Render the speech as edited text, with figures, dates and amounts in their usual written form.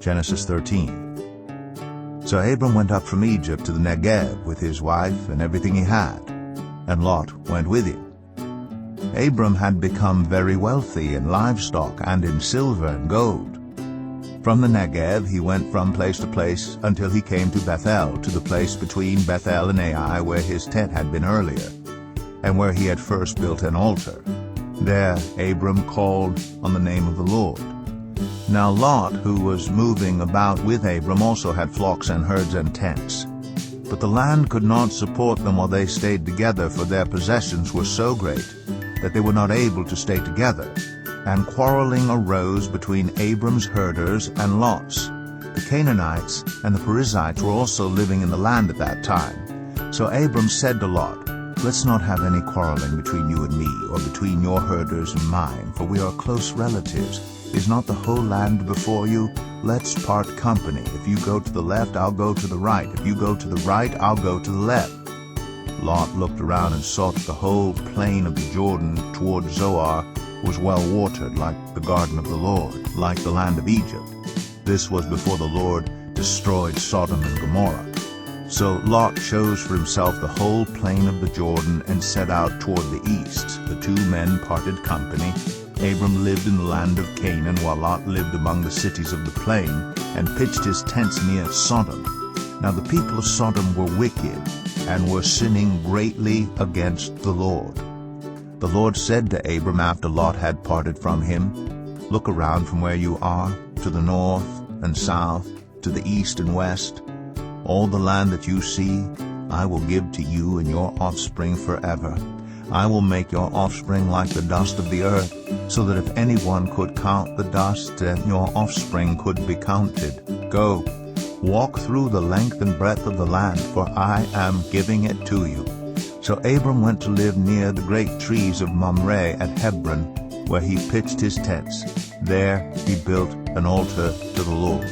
Genesis 13. So Abram went up from Egypt to the Negev with his wife and everything he had, and Lot went with him. Abram had become very wealthy in livestock and in silver and gold. From the Negev he went from place to place until he came to Bethel, to the place between Bethel and Ai, where his tent had been earlier, and where he had first built an altar. There Abram called on the name of the Lord. Now Lot, who was moving about with Abram, also had flocks and herds and tents. But the land could not support them while they stayed together, for their possessions were so great that they were not able to stay together. And quarreling arose between Abram's herders and Lot's. The Canaanites and the Perizzites were also living in the land at that time. So Abram said to Lot, "Let's not have any quarreling between you and me, or between your herders and mine, for we are close relatives. Is not the whole land before you? Let's part company. If you go to the left, I'll go to the right. If you go to the right, I'll go to the left." Lot looked around and saw that the whole plain of the Jordan toward Zoar was well watered, like the garden of the Lord, like the land of Egypt. This was before the Lord destroyed Sodom and Gomorrah. So Lot chose for himself the whole plain of the Jordan and set out toward the east. The two men parted company. Abram lived in the land of Canaan, while Lot lived among the cities of the plain, and pitched his tents near Sodom. Now the people of Sodom were wicked, and were sinning greatly against the Lord. The Lord said to Abram after Lot had parted from him, "Look around from where you are, to the north and south, to the east and west. All the land that you see, I will give to you and your offspring forever. I will make your offspring like the dust of the earth, so that if anyone could count the dust, then your offspring could be counted. Go, walk through the length and breadth of the land, for I am giving it to you." So Abram went to live near the great trees of Mamre at Hebron, where he pitched his tents. There he built an altar to the Lord.